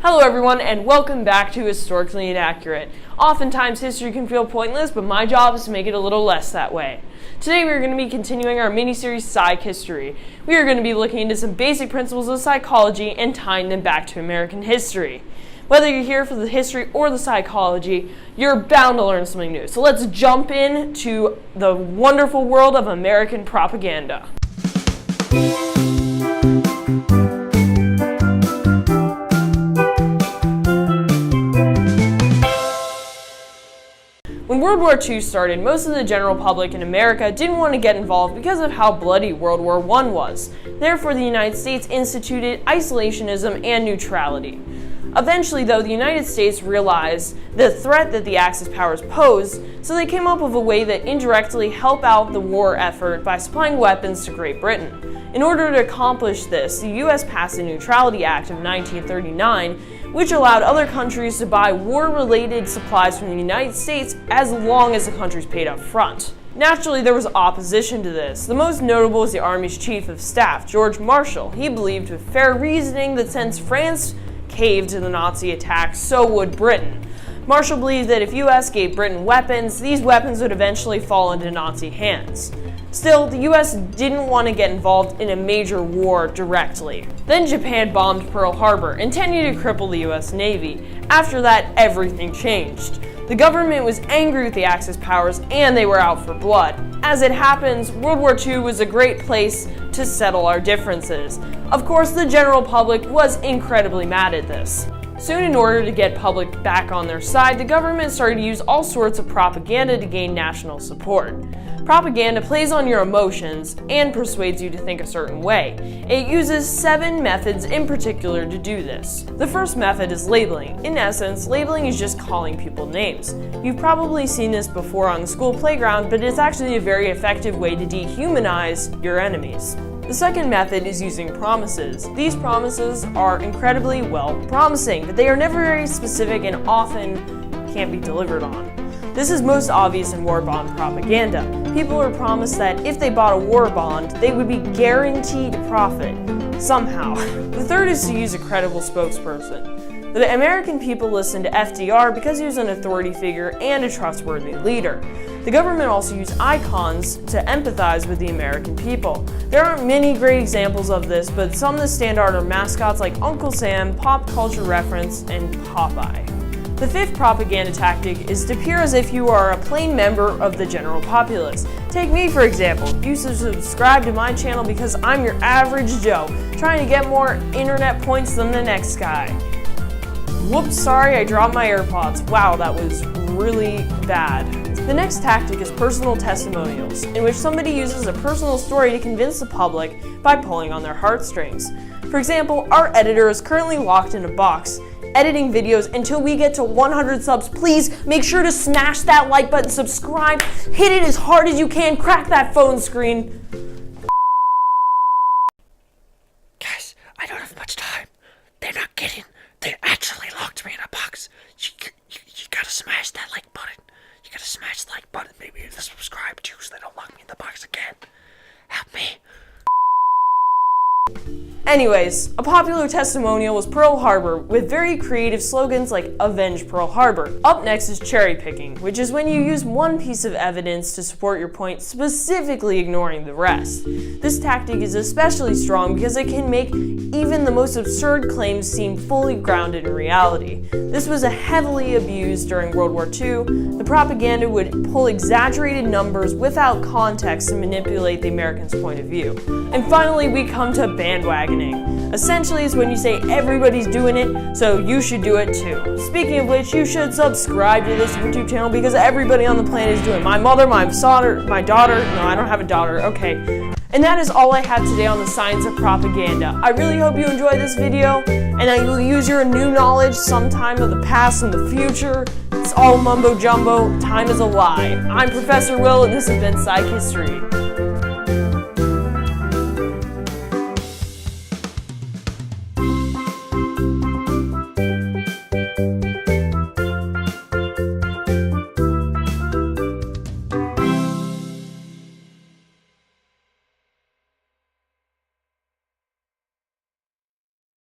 Hello everyone, and welcome back to Historically Inaccurate. Oftentimes history can feel pointless, but my job is to make it a little less that way. Today we are going to be continuing our mini-series PsycHistory. We are going to be looking into some basic principles of psychology and tying them back to American history. Whether you're here for the history or the psychology, you're bound to learn something new. So let's jump into the wonderful world of American propaganda. When World War II started, most of the general public in America didn't want to get involved because of how bloody World War I was. Therefore, the United States instituted isolationism and neutrality. Eventually, though, the United States realized the threat that the Axis powers posed, so they came up with a way that indirectly helped out the war effort by supplying weapons to Great Britain. In order to accomplish this, the U.S. passed the Neutrality Act of 1939, which allowed other countries to buy war-related supplies from the United States as long as the countries paid up front. Naturally, there was opposition to this. The most notable was the Army's Chief of Staff, George Marshall. He believed with fair reasoning that since France caved to the Nazi attack, so would Britain. Marshall believed that if U.S. gave Britain weapons, these weapons would eventually fall into Nazi hands. Still, the U.S. didn't want to get involved in a major war directly. Then Japan bombed Pearl Harbor, intending to cripple the U.S. Navy. After that, everything changed. The government was angry with the Axis powers, and they were out for blood. As it happens, World War II was a great place to settle our differences. Of course, the general public was incredibly mad at this. Soon, in order to get public back on their side, the government started to use all sorts of propaganda to gain national support. Propaganda plays on your emotions and persuades you to think a certain way. It uses 7 methods in particular to do this. The first method is labeling. In essence, labeling is just calling people names. You've probably seen this before on the school playground, but it's actually a very effective way to dehumanize your enemies. The second method is using promises. These promises are incredibly promising, but they are never very specific and often can't be delivered on. This is most obvious in war bond propaganda. People are promised that if they bought a war bond, they would be guaranteed profit, somehow. The third is to use a credible spokesperson. The American people listened to FDR because he was an authority figure and a trustworthy leader. The government also used icons to empathize with the American people. There aren't many great examples of this, but some that stand out are mascots like Uncle Sam, pop culture reference, and Popeye. The fifth propaganda tactic is to appear as if you are a plain member of the general populace. Take me, for example. You should subscribe to my channel because I'm your average Joe, trying to get more internet points than the next guy. Whoops, sorry, I dropped my AirPods. Wow, that was really bad. The next tactic is personal testimonials, in which somebody uses a personal story to convince the public by pulling on their heartstrings. For example, our editor is currently locked in a box, editing videos until we get to 100 subs. Please make sure to smash that like button, subscribe, hit it as hard as you can, crack that phone screen. Guys, I don't have much time. They're not kidding. They actually locked me in a box. You gotta smash that like button. You gotta smash the like button. Maybe the subscribe too so they don't lock me in the box again. Help me. Anyways, a popular testimonial was Pearl Harbor, with very creative slogans like Avenge Pearl Harbor. Up next is cherry picking, which is when you use one piece of evidence to support your point, specifically ignoring the rest. This tactic is especially strong because it can make even the most absurd claims seem fully grounded in reality. This was heavily abused during World War II. The propaganda would pull exaggerated numbers without context to manipulate the Americans' point of view. And finally, we come to bandwagoning. Essentially, it's when you say everybody's doing it, so you should do it too. Speaking of which, you should subscribe to this YouTube channel because everybody on the planet is doing it. My mother, my daughter, no, I don't have a daughter, okay. And that is all I have today on the science of propaganda. I really hope you enjoyed this video, and that you'll use your new knowledge sometime of the past and the future. It's all mumbo jumbo, time is a lie. I'm Professor Will, and this has been PsycHistory.